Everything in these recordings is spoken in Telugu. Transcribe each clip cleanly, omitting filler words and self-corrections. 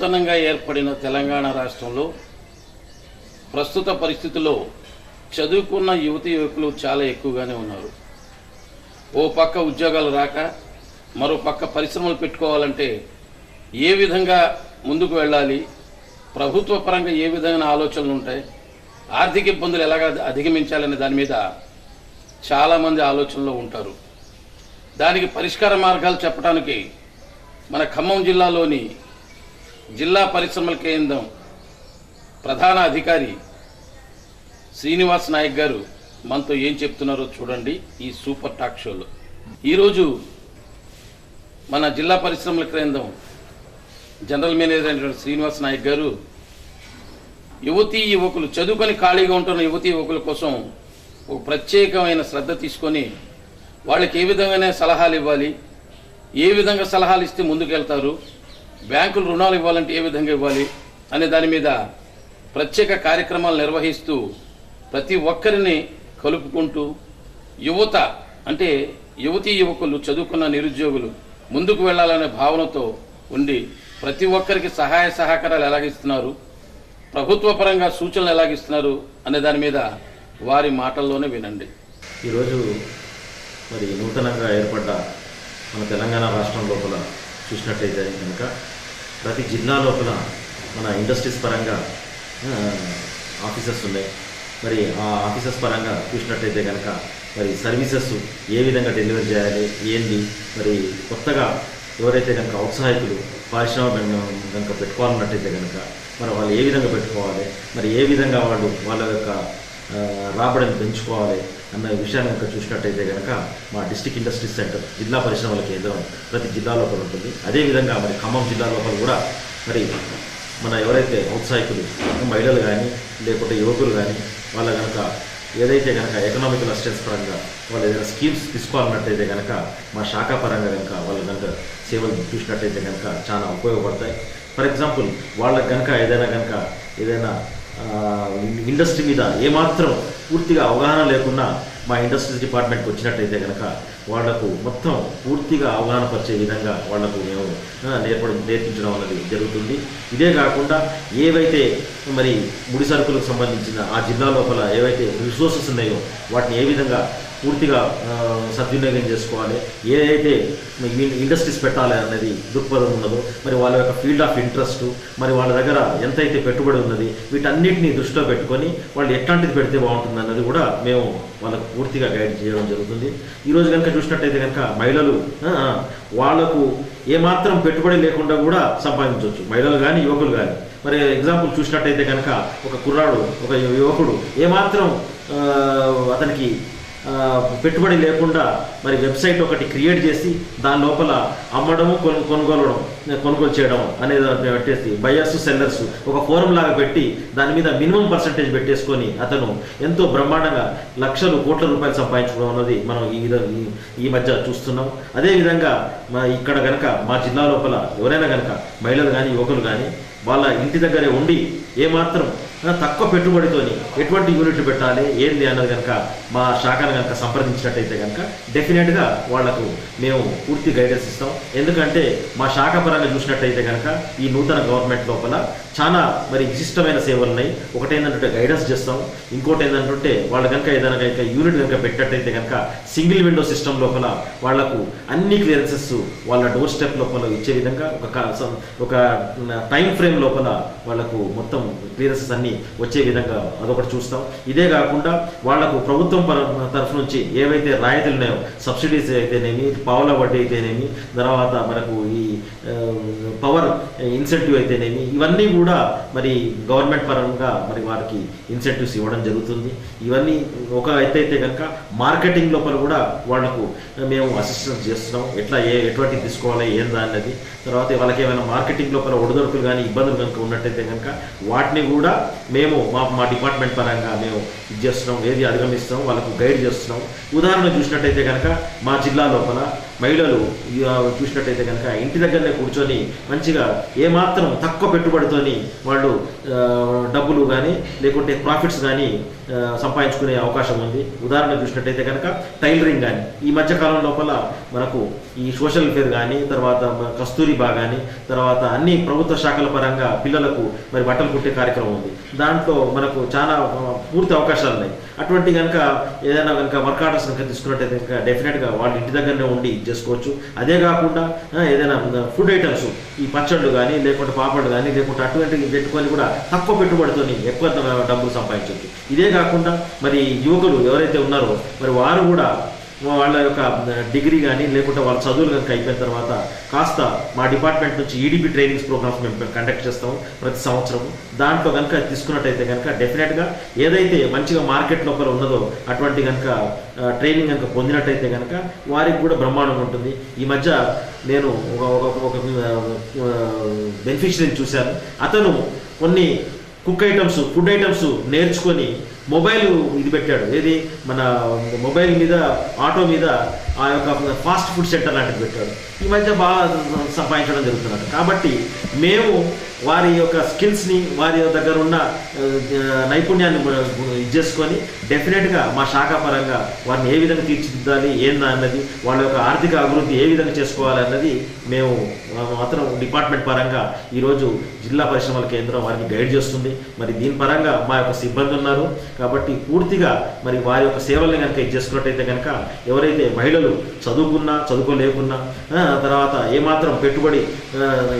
నూతనంగా ఏర్పడిన తెలంగాణ రాష్ట్రంలో ప్రస్తుత పరిస్థితుల్లో చదువుకున్న యువతీ యువకులు చాలా ఎక్కువగానే ఉన్నారు. ఓ పక్క ఉద్యోగాలు రాక, మరో పక్క పరిశ్రమలు పెట్టుకోవాలంటే ఏ విధంగా ముందుకు వెళ్ళాలి, ప్రభుత్వ పరంగా ఏ విధమైన ఆలోచనలు ఉంటాయి, ఆర్థిక ఇబ్బందులు ఎలాగా అధిగమించాలనే దాని మీద చాలామంది ఆలోచనలో ఉంటారు. దానికి పరిష్కార మార్గాలు చెప్పడానికి మన ఖమ్మం జిల్లాలోని జిల్లా పరిశ్రమల కేంద్రం ప్రధాన అధికారి శ్రీనివాస్ నాయక్ గారు మనతో ఏం చెప్తున్నారో చూడండి ఈ సూపర్ టాక్ షోలో. ఈరోజు మన జిల్లా పరిశ్రమల కేంద్రం జనరల్ మేనేజర్ అయినటువంటి శ్రీనివాస్ నాయక్ గారు యువతీ యువకులు, చదువుకొని ఖాళీగా ఉంటున్న యువతీ యువకుల కోసం ఒక ప్రత్యేకమైన శ్రద్ధ తీసుకొని వాళ్ళకి ఏ విధమైన సలహాలు ఇవ్వాలి, ఏ విధంగా సలహాలు ఇస్తే ముందుకెళ్తారు, బ్యాంకులు రుణాలు ఇవ్వాలంటే ఏ విధంగా ఇవ్వాలి అనే దాని మీద ప్రత్యేక కార్యక్రమాలు నిర్వహిస్తూ ప్రతి ఒక్కరిని కలుపుకుంటూ యువత అంటే యువతీ యువకులు, చదువుకున్న నిరుద్యోగులు ముందుకు వెళ్ళాలనే భావనతో ఉండి ప్రతి ఒక్కరికి సహాయ సహకారాలు ఎలాగిస్తున్నారు, ప్రభుత్వ పరంగా సూచనలు ఎలాగిస్తున్నారు అనే దాని మీద వారి మాటల్లోనే వినండి. ఈరోజు మరి నూతనంగా ఏర్పడ్డ మన తెలంగాణ రాష్ట్రం లోపల చూసినట్టయితే కనుక ప్రతి జిల్లా లోపల మన ఇండస్ట్రీస్ పరంగా ఆఫీసెస్ ఉన్నాయి. మరి ఆ ఆఫీసెస్ పరంగా చూసినట్టయితే కనుక మరి సర్వీసెస్ ఏ విధంగా డెలివరీ చేయాలి, ఏంది, మరి కొత్తగా ఎవరైతే కనుక ఔత్సాహికులు పారిశ్రామిక కనుక పెట్టుకోవాలన్నట్టయితే కనుక మరి వాళ్ళు ఏ విధంగా పెట్టుకోవాలి, మరి ఏ విధంగా వాళ్ళ యొక్క రాబడిని పెంచుకోవాలి అన్న విషయాన్ని కనుక చూసినట్టయితే కనుక మా డిస్ట్రిక్ట్ ఇండస్ట్రీస్ సెంటర్ జిల్లా పరిశ్రమల కేంద్రం ప్రతి జిల్లా లోపల ఉంటుంది. అదేవిధంగా మరి ఖమ్మం జిల్లా లోపల కూడా మరి మన ఎవరైతే ఔత్సాహికులు, మహిళలు కానీ లేకపోతే యువకులు కానీ వాళ్ళ కనుక ఏదైతే కనుక ఎకనామికల్ అసిస్టెన్స్ పరంగా వాళ్ళు ఏదైనా స్కీమ్స్ తీసుకోవాలన్నట్టయితే కనుక మా శాఖ పరంగా కనుక వాళ్ళు కనుక సేవలు చూసినట్టయితే కనుక చాలా ఉపయోగపడతాయి. ఫర్ ఎగ్జాంపుల్ వాళ్ళకి కనుక ఏదైనా ఇండస్ట్రీ మీద ఏమాత్రం పూర్తిగా అవగాహన లేకుండా మా ఇండస్ట్రీస్ డిపార్ట్మెంట్కి వచ్చినట్టయితే కనుక వాళ్లకు మొత్తం పూర్తిగా అవగాహన పరిచే విధంగా వాళ్లకు మేము నేర్పించడం అన్నది జరుగుతుంది. ఇదే కాకుండా ఏవైతే మరి ముడి సరుకులకు సంబంధించిన ఆ జిల్లా లోపల ఏవైతే రిసోర్సెస్ ఉన్నాయో వాటిని ఏ విధంగా పూర్తిగా సద్వినియోగం చేసుకోవాలి, ఏదైతే ఇండస్ట్రీస్ పెట్టాలి అనేది దృక్పథం ఉన్నదో, మరి వాళ్ళ యొక్క ఫీల్డ్ ఆఫ్ ఇంట్రెస్ట్, మరి వాళ్ళ దగ్గర ఎంతైతే పెట్టుబడి ఉన్నది, వీటన్నిటిని దృష్టిలో పెట్టుకొని వాళ్ళు ఎట్లాంటిది పెడితే బాగుంటుంది అన్నది కూడా మేము వాళ్ళకు పూర్తిగా గైడ్ చేయడం జరుగుతుంది. ఈరోజు కనుక చూసినట్టయితే కనుక మహిళలు వాళ్లకు ఏమాత్రం పెట్టుబడి లేకుండా కూడా సంపాదించవచ్చు, మహిళలు కానీ యువకులు కానీ. మరి ఎగ్జాంపుల్ చూసినట్టయితే కనుక ఒక కుర్రాడు, ఒక యువకుడు ఏమాత్రం అతనికి పెట్టుబడి లేకుండా మరి వెబ్సైట్ ఒకటి క్రియేట్ చేసి దాని లోపల అమ్మడము కొనుగోలు చేయడం అనేది పెట్టేసి బయర్స్ సెల్లర్స్ ఒక ఫోరం లాగా పెట్టి దాని మీద మినిమం పర్సంటేజ్ పెట్టేసుకొని అతను ఎంతో బ్రహ్మాండంగా లక్షలు కోట్ల రూపాయలు సంపాదించుకోవడం అన్నది మనం ఈ మధ్య చూస్తున్నాం. అదేవిధంగా ఇక్కడ కనుక మా జిల్లా లోపల ఎవరైనా కనుక మహిళలు కానీ యువకులు కానీ వాళ్ళ ఇంటి దగ్గరే ఉండి ఏమాత్రం తక్కువ పెట్టుబడితోని ఎటువంటి యూనిట్లు పెట్టాలి ఏంది అన్నది కనుక మా శాఖను కనుక సంప్రదించినట్టయితే కనుక డెఫినెట్గా వాళ్లకు మేము పూర్తి గైడెన్స్ ఇస్తాం. ఎందుకంటే మా శాఖ పరంగా చూసినట్టయితే కనుక ఈ నూతన గవర్నమెంట్ లోపల చాలా మరి విశిష్టమైన సేవలు ఉన్నాయి. ఒకటి ఏంటంటే గైడెన్స్ చేస్తాం, ఇంకోటి ఏంటంటే వాళ్ళు కనుక ఏదైనా కనుక యూనిట్ కనుక పెట్టినట్టయితే కనుక సింగిల్ విండో సిస్టమ్ లోపల వాళ్లకు అన్ని క్లియరెన్సెస్ వాళ్ళ డోర్ స్టెప్ లోపల ఇచ్చే విధంగా ఒక టైం ఫ్రేమ్ లోపల వాళ్లకు మొత్తం క్లియరెన్సెస్ అన్ని వచ్చే విధంగా అదొకటి చూస్తాం. ఇదే కాకుండా వాళ్లకు ప్రభుత్వం తరఫు నుంచి ఏవైతే రాయితీలు ఉన్నాయో, సబ్సిడీస్ అయితేనేమి, పావుల వడ్డీ అయితేనేమి, తర్వాత మనకు ఈ పవర్ ఇన్సెంటివ్ అయితేనేమి, ఇవన్నీ కూడా మరి గవర్నమెంట్ పరంగా మరి వారికి ఇన్సెంటివ్స్ ఇవ్వడం జరుగుతుంది. ఇవన్నీ ఒక ఎత్తైతే కనుక మార్కెటింగ్ లోపల కూడా వాళ్లకు మేము అసిస్టెన్స్ చేస్తున్నాం, ఎటువంటి తీసుకోవాలి ఏందా అన్నది. తర్వాత వాళ్ళకి ఏమైనా మార్కెటింగ్ లోపల ఒడిదొడుకులు కానీ ఇబ్బందులు కనుక ఉన్నట్టయితే కనుక వాటిని కూడా మేము మా డిపార్ట్మెంట్ పరంగా మేము ఇది చేస్తున్నాం, ఏది అధిగమిస్తున్నాం, వాళ్ళకు గైడ్ చేస్తున్నాం. ఉదాహరణ చూసినట్టయితే కనుక మా జిల్లా లోపల మహిళలు చూసినట్టయితే కనుక ఇంటి దగ్గరనే కూర్చొని మంచిగా ఏమాత్రం తక్కువ పెట్టుబడితోని వాళ్ళు డబ్బులు కానీ లేకుంటే ప్రాఫిట్స్ కానీ సంపాదించుకునే అవకాశం ఉంది. ఉదాహరణ చూసినట్టయితే కనుక టైలరింగ్ కానీ ఈ మధ్యకాలం లోపల మనకు ఈ సోషల్ వెల్ఫేర్ కానీ తర్వాత కస్తూరిబా కానీ తర్వాత అన్ని ప్రభుత్వ శాఖల పరంగా పిల్లలకు మరి బట్టలు కుట్టే కార్యక్రమం ఉంది. దాంట్లో మనకు చాలా పూర్తి అవకాశాలు ఉన్నాయి. అటువంటి కనుక ఏదైనా కనుక వర్క్ ఆర్డర్స్ కనుక తీసుకున్నట్టయితే కనుక డెఫినెట్గా వాళ్ళు ఇంటి దగ్గరనే ఉండి చేసుకోవచ్చు. అదే కాకుండా ఏదైనా ఫుడ్ ఐటమ్స్ ఈ పచ్చళ్ళు కానీ లేకుంటే పాపళ్ళు కానీ లేకుంటే అటువంటివి పెట్టుకొని కూడా తక్కువ పెట్టుబడితోని ఎక్కువ డబ్బులు సంపాదించవచ్చు. ఇదే కాకుండా మరి యువకులు ఎవరైతే ఉన్నారో మరి వారు కూడా వాళ్ళ యొక్క డిగ్రీ కానీ లేకుంటే వాళ్ళ చదువులు కనుక అయిపోయిన తర్వాత కాస్త మా డిపార్ట్మెంట్ నుంచి ఈడీపీ ట్రైనింగ్స్ ప్రోగ్రామ్స్ మేము కండక్ట్ చేస్తాము ప్రతి సంవత్సరం. దాంట్లో కనుక తీసుకున్నట్టయితే కనుక డెఫినెట్గా ఏదైతే మంచిగా మార్కెట్ లోపల ఉన్నదో అటువంటి కనుక ట్రైనింగ్ కనుక పొందినట్టయితే కనుక వారికి కూడా బ్రహ్మాండంగా ఉంటుంది. ఈ మధ్య నేను ఒక బెనిఫిషరీని చూశాను. అతను కొన్ని కుక్ ఐటమ్స్ ఫుడ్ ఐటమ్స్ నేర్చుకొని మొబైల్ ఇది పెట్టాడు. ఏది మన మొబైల్ మీద ఆటో మీద ఆ యొక్క ఫాస్ట్ ఫుడ్ సెంటర్ లాంటిది పెట్టాడు. ఈ మధ్య బాగా సంపాదించడం జరుగుతున్నారు. కాబట్టి మేము వారి యొక్క స్కిల్స్ని వారి దగ్గర ఉన్న నైపుణ్యాన్ని ఇది చేసుకొని డెఫినెట్గా మా శాఖ పరంగా వారిని ఏ విధంగా తీర్చిదిద్దాలి ఏందా అన్నది వాళ్ళ యొక్క ఆర్థిక అభివృద్ధి ఏ విధంగా చేసుకోవాలన్నది మేము మాత్రం డిపార్ట్మెంట్ పరంగా ఈరోజు జిల్లా పరిశ్రమల కేంద్రం వారికి గైడ్ చేస్తుంది. మరి దీని పరంగా మా యొక్క సిబ్బంది ఉన్నారు కాబట్టి పూర్తిగా మరి వారి యొక్క సేవల్ని కనుక ఇది చేసుకున్నట్టయితే కనుక ఎవరైతే మహిళలు చదువుకున్నా చదువుకోలేకున్నా తర్వాత ఏమాత్రం పెట్టుబడి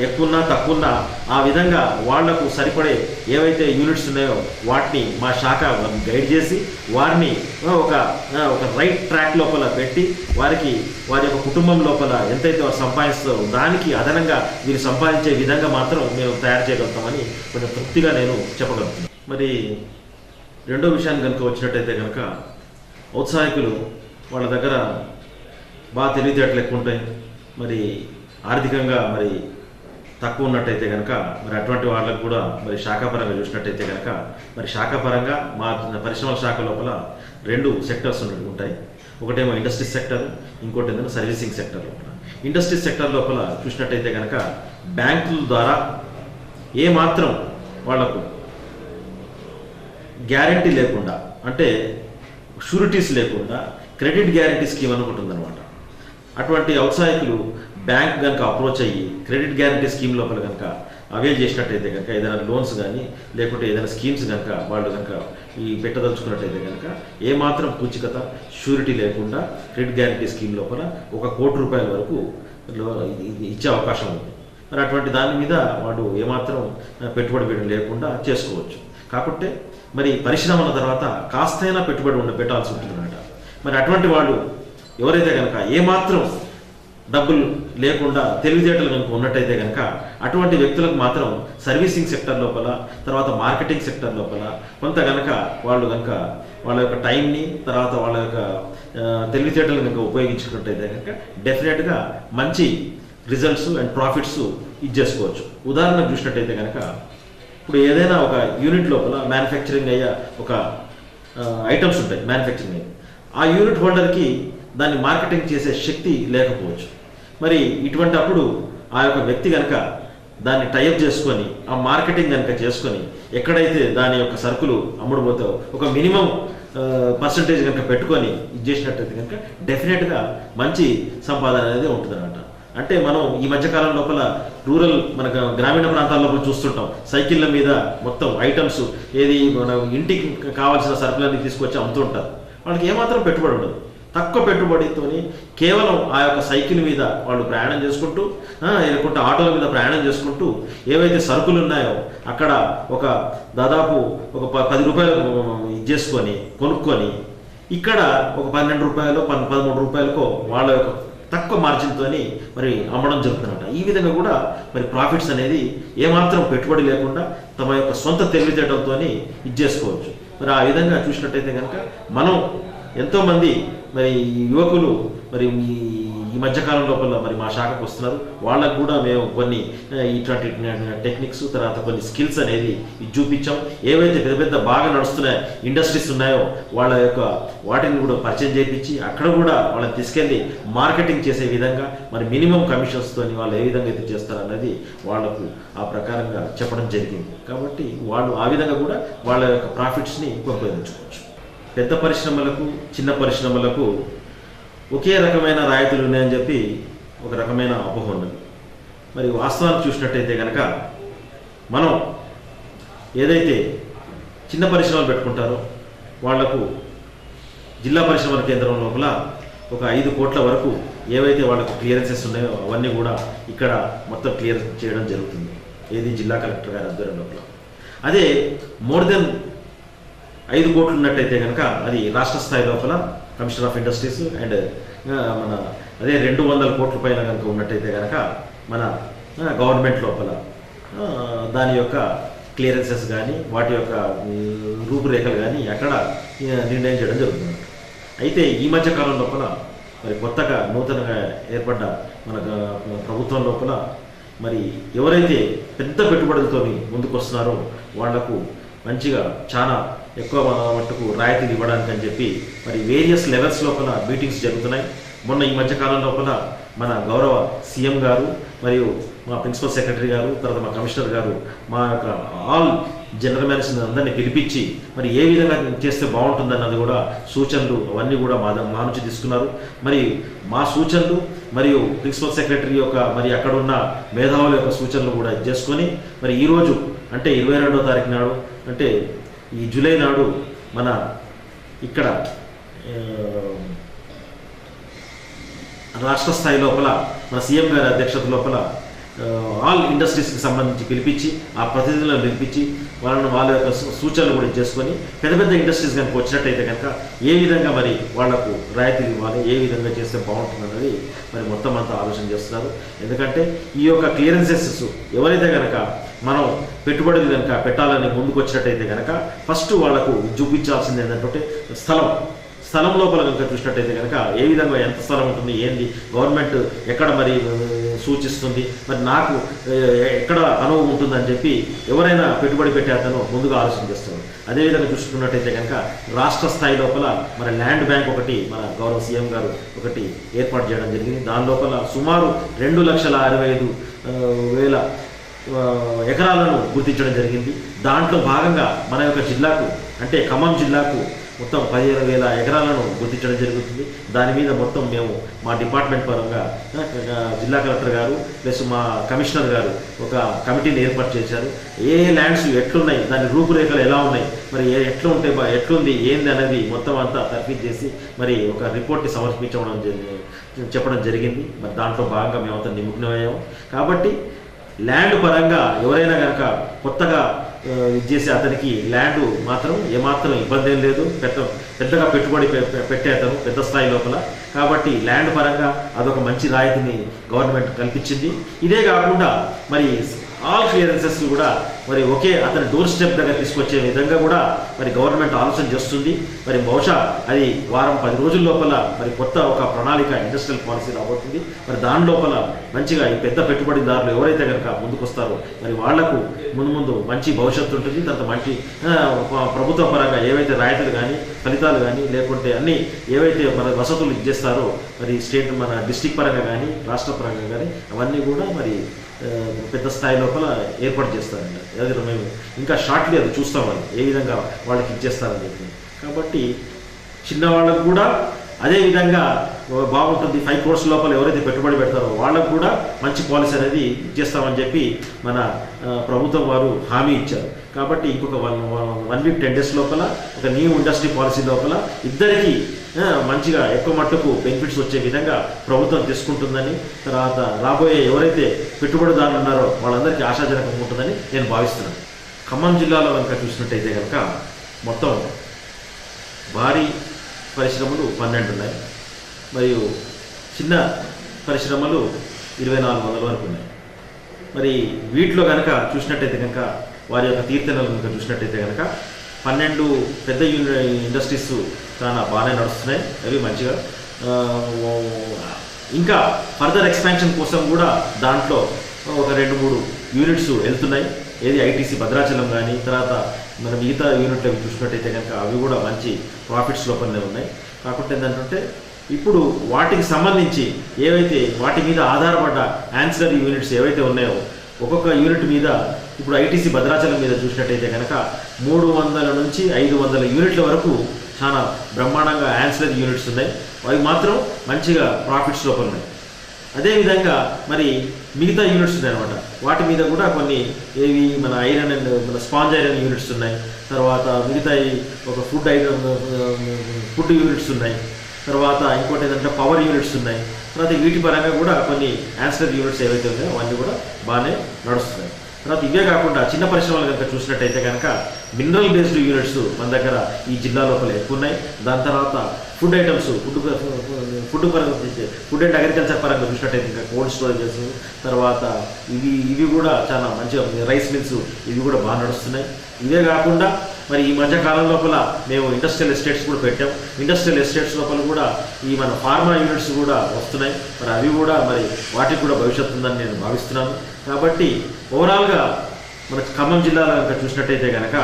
ఎక్కువన్నా తక్కువన్నా ఆ విధంగా వాళ్లకు సరిపడే ఏవైతే యూనిట్స్ ఉన్నాయో వాటిని మా శాఖ గైడ్ చేసి వారిని ఒక రైట్ ట్రాక్ లోపల పెట్టి వారికి వారి యొక్క కుటుంబం లోపల ఎంతైతే వారు సంపాదిస్తారో దానికి అదనంగా వీరు సంపాదించే విధంగా మాత్రం మేము తయారు చేయగలుగుతామని కొంచెం తృప్తిగా నేను చెప్పగలుగుతున్నాను. మరి రెండో విషయాన్ని కనుక వచ్చినట్టయితే కనుక ఔత్సాహికులు వాళ్ళ దగ్గర బాగా తెలివితేటలు ఎక్కువ ఉంటాయి. మరి ఆర్థికంగా మరి తక్కువ ఉన్నట్టయితే కనుక మరి అటువంటి వాళ్ళకు కూడా మరి శాఖాపరంగా చూసినట్టయితే కనుక మరి శాఖాపరంగా మా పరిశ్రమల శాఖ లోపల 2 సెక్టర్స్ ఉంటాయి. ఒకటేమో ఇండస్ట్రీస్ సెక్టర్, ఇంకోటి ఏదైనా సర్వీసింగ్ సెక్టర్ లోపల. ఇండస్ట్రీస్ సెక్టర్ లోపల చూసినట్టయితే కనుక బ్యాంకుల ద్వారా ఏమాత్రం వాళ్లకు గ్యారంటీ లేకుండా అంటే షూరిటీస్ లేకుండా క్రెడిట్ గ్యారంటీ స్కీమ్ అని ఒకటి ఉందన్నమాట. అటువంటి ఔత్సాహికులు బ్యాంక్ కనుక అప్రోచ్ అయ్యి క్రెడిట్ గ్యారంటీ స్కీమ్ లోపల కనుక అవైల్ చేసినట్టయితే కనుక ఏదైనా లోన్స్ కానీ లేకుంటే ఏదైనా స్కీమ్స్ కనుక వాళ్ళు కనుక ఈ పెట్టదలుచుకున్నట్టయితే కనుక ఏమాత్రం పూచికత షూరిటీ లేకుండా క్రెడిట్ గ్యారంటీ స్కీమ్ లోపల 1 కోటి రూపాయల వరకు ఇచ్చే అవకాశం ఉంది. మరి అటువంటి దాని మీద వాడు ఏమాత్రం పెట్టుబడి లేకుండా చేసుకోవచ్చు. కాబట్టి మరి పరిశ్రమల తర్వాత కాస్తైనా పెట్టుబడి పెట్టాల్సి ఉంటుందన్నమాట. మరి అటువంటి వాళ్ళు ఎవరైతే కనుక ఏమాత్రం డబ్బులు లేకుండా తెలివితేటలు కనుక ఉన్నట్టయితే కనుక అటువంటి వ్యక్తులకు మాత్రం సర్వీసింగ్ సెక్టర్ లోపల తర్వాత మార్కెటింగ్ సెక్టర్ లోపల కొంత కనుక వాళ్ళు కనుక వాళ్ళ యొక్క టైంని తర్వాత వాళ్ళ యొక్క తెలివితేటలు కనుక ఉపయోగించుకున్నట్టయితే కనుక డెఫినెట్గా మంచి రిజల్ట్స్ అండ్ ప్రాఫిట్స్ ఇది చేసుకోవచ్చు. ఉదాహరణకు చూసినట్టయితే కనుక ఇప్పుడు ఏదైనా ఒక యూనిట్ లోపల మ్యానుఫ్యాక్చరింగ్ అయ్యే ఒక ఐటమ్స్ ఉంటాయి మ్యానుఫ్యాక్చరింగ్ అయ్యి ఆ యూనిట్ హోల్డర్కి దాన్ని మార్కెటింగ్ చేసే శక్తి లేకపోవచ్చు. మరి ఇటువంటి అప్పుడు ఆ యొక్క వ్యక్తి కనుక దాన్ని టైప్ చేసుకొని ఆ మార్కెటింగ్ కనుక చేసుకొని ఎక్కడైతే దాని యొక్క సరుకులు అమ్ముడుపోతాయో ఒక మినిమం పర్సంటేజ్ కనుక పెట్టుకొని ఇది చేసినట్టయితే కనుక డెఫినెట్గా మంచి సంపాదన అనేది ఉంటుందన్నమాట. అంటే మనం ఈ మధ్యకాలం లోపల రూరల్ మన గ్రామీణ ప్రాంతాల లోపల చూస్తుంటాం సైకిళ్ళ మీద మొత్తం ఐటమ్స్ ఏది మన ఇంటికి కావాల్సిన సరుకులన్నీ తీసుకొచ్చి అమ్ముతుంటారు. వాళ్ళకి ఏమాత్రం పెట్టుబడి ఉండదు. తక్కువ పెట్టుబడితో కేవలం ఆ యొక్క సైకిల్ మీద వాళ్ళు ప్రయాణం చేసుకుంటూ లేకుంటే ఆటోల మీద ప్రయాణం చేసుకుంటూ ఏవైతే సరుకులు ఉన్నాయో అక్కడ ఒక దాదాపు ఒక 10 రూపాయలు ఇది చేసుకొని కొనుక్కొని ఇక్కడ ఒక 12 రూపాయలు 13 రూపాయలకో వాళ్ళ యొక్క తక్కువ మార్జిన్తో మరి అమ్మడం జరుగుతుందన్నమాట. ఈ విధంగా కూడా మరి ప్రాఫిట్స్ అనేది ఏమాత్రం పెట్టుబడి లేకుండా తమ యొక్క సొంత తెలివితేటలతో ఇది చేసుకోవచ్చు. మరి ఆ విధంగా చూసినట్టయితే కనుక మనం ఎంతోమంది మరి యువకులు మరి ఈ మధ్యకాలం లోపల మరి మా శాఖకు వస్తున్నారు. వాళ్ళకు కూడా మేము కొన్ని ఇట్లాంటి టెక్నిక్స్, తర్వాత కొన్ని స్కిల్స్ అనేది చూపించాం. ఏవైతే పెద్ద పెద్ద బాగా నడుస్తున్న ఇండస్ట్రీస్ ఉన్నాయో వాళ్ళ యొక్క వాటిని కూడా పరిచయం చేయించి అక్కడ కూడా వాళ్ళని తీసుకెళ్ళి మార్కెటింగ్ చేసే విధంగా మరి మినిమం కమిషన్స్తో వాళ్ళు ఏ విధంగా అయితే చేస్తారన్నది వాళ్లకు ఆ ప్రకారంగా చెప్పడం జరిగింది. కాబట్టి వాళ్ళు ఆ విధంగా కూడా వాళ్ళ యొక్క ప్రాఫిట్స్ని ఉపయోగించుకోవచ్చు. పెద్ద పరిశ్రమలకు చిన్న పరిశ్రమలకు ఒకే రకమైన రాయితీలు ఉన్నాయని చెప్పి ఒక రకమైన అపోహ ఉన్నది. మరి వాస్తవాన్ని చూసినట్టయితే కనుక మనం ఏదైతే చిన్న పరిశ్రమలు పెట్టుకుంటారో వాళ్లకు జిల్లా పరిశ్రమల కేంద్రం లోపల ఒక 5 కోట్ల వరకు ఏవైతే వాళ్ళకు క్లియరెన్సెస్ ఉన్నాయో అవన్నీ కూడా ఇక్కడ మొత్తం క్లియర్ చేయడం జరుగుతుంది. ఏది జిల్లా కలెక్టర్ గారి ఆధ్వర్యం లోపల. అదే మోర్ దెన్ 5 కోట్లు ఉన్నట్టయితే కనుక అది రాష్ట్ర స్థాయి లోపల కమిషనర్ ఆఫ్ ఇండస్ట్రీస్ అండ్ మన అదే 200 కోట్ల పైన కనుక ఉన్నట్టయితే కనుక మన గవర్నమెంట్ లోపల దాని యొక్క క్లియరెన్సెస్ కానీ వాటి యొక్క రూపురేఖలు కానీ అక్కడ నిర్ణయం చేయడం జరుగుతుంది. అయితే ఈ మధ్య కాలం లోపల మరి కొత్తగా నూతనంగా ఏర్పడ్డ మన ప్రభుత్వం లోపల మరి ఎవరైతే పెద్ద పెట్టుబడులతో ముందుకు వస్తున్నారో వాళ్లకు మంచిగా చాలా ఎక్కువ మట్టుకు రాయితీలు ఇవ్వడానికి అని చెప్పి మరి వేరియస్ లెవెల్స్ లోపల మీటింగ్స్ జరుగుతున్నాయి. మొన్న ఈ మధ్య కాలం లోపల మన గౌరవ సీఎం గారు మరియు మా ప్రిన్సిపల్ సెక్రటరీ గారు, తర్వాత మా కమిషనర్ గారు, మా యొక్క ఆల్ జనరల్ మేనేజర్ అందరినీ పిలిపించి మరి ఏ విధంగా చేస్తే బాగుంటుందన్నది కూడా సూచనలు అవన్నీ కూడా మా నుంచి తీసుకున్నారు. మరి మా సూచనలు మరియు ప్రిన్సిపల్ సెక్రటరీ యొక్క మరి అక్కడ ఉన్న మేధావుల యొక్క సూచనలు కూడా చేసుకొని మరి ఈరోజు అంటే 22వ తారీఖు నాడు అంటే ఈ జూలై నాడు మన ఇక్కడ రాష్ట్ర స్థాయి లోపల మన సీఎం గారి అధ్యక్షత లోపల ఆల్ ఇండస్ట్రీస్కి సంబంధించి పిలిపించి ఆ ప్రతినిధులను పిలిపించి వాళ్ళ యొక్క సూచనలు కూడా చేసుకొని పెద్ద పెద్ద ఇండస్ట్రీస్ కనుక వచ్చినట్టయితే కనుక ఏ విధంగా మరి వాళ్లకు రాయితీలు ఇవ్వాలి, ఏ విధంగా చేస్తే బాగుంటుందన్నది మరి మొత్తం అంతా ఆలోచన చేస్తున్నారు. ఎందుకంటే ఈ యొక్క క్లియరెన్సెస్ ఎవరైతే కనుక మనం పెట్టుబడులు కనుక పెట్టాలని ముందుకు వచ్చినట్టయితే కనుక ఫస్ట్ వాళ్లకు చూపించాల్సింది ఏంటంటే స్థలం లోపల కనుక చూసినట్టయితే కనుక ఏ విధంగా ఎంత స్థలం ఉంటుంది, ఏంది గవర్నమెంట్ ఎక్కడ మరి సూచిస్తుంది, మరి నాకు ఎక్కడ అనుభవం ఉంటుందని చెప్పి ఎవరైనా పెట్టుబడి పెట్టే అతను ముందుగా ఆలోచన చేస్తారు. అదేవిధంగా చూసుకున్నట్టయితే కనుక రాష్ట్ర స్థాయి లోపల మరి ల్యాండ్ బ్యాంక్ ఒకటి మన గౌరవ సీఎం గారు ఒకటి ఏర్పాటు చేయడం జరిగింది. దాని లోపల సుమారు 2,65,000 ఎకరాలను గుర్తించడం జరిగింది. దాంట్లో భాగంగా మన యొక్క జిల్లాకు అంటే ఖమ్మం జిల్లాకు మొత్తం 15,000 ఎకరాలను గుర్తించడం జరుగుతుంది. దాని మీద మొత్తం మేము మా డిపార్ట్మెంట్ పరంగా జిల్లా కలెక్టర్ గారు ప్లస్ మా కమిషనర్ గారు ఒక కమిటీని ఏర్పాటు చేశారు. ఏ ల్యాండ్స్ ఎట్లున్నాయి, దాని రూపురేఖలు ఎలా ఉన్నాయి, మరి ఎట్లుంది ఏంది అనేది మొత్తం అంతా తర్ఫీదు చేసి మరి ఒక రిపోర్ట్ని చెప్పడం జరిగింది. మరి దాంట్లో భాగంగా మేమంతా నిమగ్నమయ్యాము. కాబట్టి ల్యాండ్ పరంగా ఎవరైనా కనుక కొత్తగా చేసే అతనికి ల్యాండ్ మాత్రం ఏమాత్రం ఇబ్బంది ఏం లేదు. పెద్దగా పెట్టుబడి పెట్టే అతను పెద్ద స్థాయి లోపల. కాబట్టి ల్యాండ్ పరంగా అదొక మంచి రాయితీని గవర్నమెంట్ కల్పించింది. ఇదే కాకుండా మరి ఆల్ క్లియరెన్సెస్ కూడా మరి ఒకే అతని డోర్ స్టెప్ దగ్గర తీసుకొచ్చే విధంగా కూడా మరి గవర్నమెంట్ ఆలోచన చేస్తుంది. మరి బహుశా అది వారం 10 రోజుల లోపల మరి కొత్త ఒక ప్రణాళిక ఇండస్ట్రియల్ పాలసీ రాబోతుంది. మరి దాని లోపల మంచిగా ఈ పెద్ద పెట్టుబడిదారులు ఎవరైతే కనుక ముందుకు వస్తారో మరి వాళ్లకు ముందు మంచి భవిష్యత్తు ఉంటుంది. తర్వాత మంచి ప్రభుత్వ పరంగా ఏవైతే రాయితీలు కానీ ఫలితాలు కానీ లేకుంటే అన్ని ఏవైతే మన వసతులు ఇచ్చేస్తారో మరి స్టేట్ మన డిస్ట్రిక్ట్ పరంగా కానీ రాష్ట్ర పరంగా కానీ అవన్నీ కూడా మరి పెద్ద స్థాయి లోపల ఏర్పాటు చేస్తారండి. అదే మేము ఇంకా షార్ట్లీ అది చూస్తామని ఏ విధంగా వాళ్ళకి ఇచ్చేస్తారని చెప్పి. కాబట్టి చిన్నవాళ్ళకు కూడా అదే విధంగా బాగుంటుంది. 5 crores లోపల ఎవరైతే పెట్టుబడి పెడతారో వాళ్ళకు కూడా మంచి పాలసీ అనేది ఇచ్చేస్తామని చెప్పి మన ప్రభుత్వం వారు హామీ ఇచ్చారు. కాబట్టి ఇంకొక 1 week 10 days లోపల ఒక న్యూ ఇండస్ట్రీ పాలసీ లోపల ఇద్దరికీ మంచిగా ఎక్కువ మట్టుకు బెనిఫిట్స్ వచ్చే విధంగా ప్రభుత్వం తీసుకుంటుందని, తర్వాత రాబోయే ఎవరైతే పెట్టుబడిదారులు ఉన్నారో వాళ్ళందరికీ ఆశాజనకంగా ఉంటుందని నేను భావిస్తున్నాను. ఖమ్మం జిల్లాలో కనుక చూసినట్టయితే కనుక మొత్తం భారీ పరిశ్రమలు 12 ఉన్నాయి. మరియు చిన్న పరిశ్రమలు 2,400 వరకు ఉన్నాయి. మరి వీటిలో కనుక చూసినట్టయితే కనుక వారి యొక్క తీర్థనలు కనుక చూసినట్టయితే కనుక 12 పెద్ద ఇండస్ట్రీస్ చాలా బాగానే నడుస్తున్నాయి. అవి మంచిగా ఇంకా ఫర్దర్ ఎక్స్పాన్షన్ కోసం కూడా దాంట్లో ఒక 2-3 యూనిట్స్ వెళ్తున్నాయి. ఏది ఐటీసీ భద్రాచలం కానీ, తర్వాత మన మిగతా యూనిట్లు చూసినట్టయితే కనుక అవి కూడా మంచి ప్రాఫిట్స్ లోపలనే ఉన్నాయి. కాకపోతే ఏంటంటే ఇప్పుడు వాటికి సంబంధించి ఏవైతే వాటి మీద ఆధారపడ్డ యాన్సిలరీ యూనిట్స్ ఏవైతే ఉన్నాయో ఒక్కొక్క యూనిట్ మీద ఇప్పుడు ఐటీసీ భద్రాచలం మీద చూసినట్టయితే కనుక 300 నుంచి 500 యూనిట్ల వరకు చాలా బ్రహ్మాండంగా యాన్సిలరీ యూనిట్స్ ఉన్నాయి. అవి మాత్రం మంచిగా ప్రాఫిట్స్ లోపల ఉన్నాయి. అదేవిధంగా మరి మిగతా యూనిట్స్ ఉన్నాయి అనమాట. వాటి మీద కూడా కొన్ని ఏవి మన ఐరన్ అండ్ మన స్పాంజ్ ఐరన్ యూనిట్స్ ఉన్నాయి. తర్వాత మిగతా ఒక ఫుడ్ యూనిట్స్ ఉన్నాయి. తర్వాత ఇంకోటి ఏంటంటే పవర్ యూనిట్స్ ఉన్నాయి. తర్వాత వీటి పరంగా కూడా కొన్ని యాన్సిలరీ యూనిట్స్ ఏవైతే ఉన్నాయో అవన్నీ కూడా బాగానే నడుస్తున్నాయి. తర్వాత ఇవే కాకుండా చిన్న పరిశ్రమలు కనుక చూసినట్టయితే కనుక మినరల్ బేస్డ్ యూనిట్స్ మన దగ్గర ఈ జిల్లా లోపల ఎక్కువ ఉన్నాయి. దాని తర్వాత ఫుడ్ ఐటమ్స్ ఫుడ్ పరంగా ఫుడ్ అండ్ అగ్రికల్చర్ పరంగా చూసినట్టయితే ఇంకా కోల్డ్ స్టోరేజెస్, తర్వాత ఇవి కూడా చాలా మంచిగా రైస్ మిల్స్ ఇవి కూడా బాగా నడుస్తున్నాయి. ఇవే కాకుండా మరి ఈ మధ్య కాలం లోపల మేము ఇండస్ట్రియల్ ఎస్టేట్స్ కూడా పెట్టాం. ఇండస్ట్రియల్ ఎస్టేట్స్ లోపల కూడా ఈ మన ఫార్మా యూనిట్స్ కూడా వస్తున్నాయి. మరి అవి కూడా మరి వాటికి కూడా భవిష్యత్తు ఉందని నేను భావిస్తున్నాను. కాబట్టి ఓవరాల్గా మనకు ఖమ్మం జిల్లాలో కనుక చూసినట్టయితే కనుక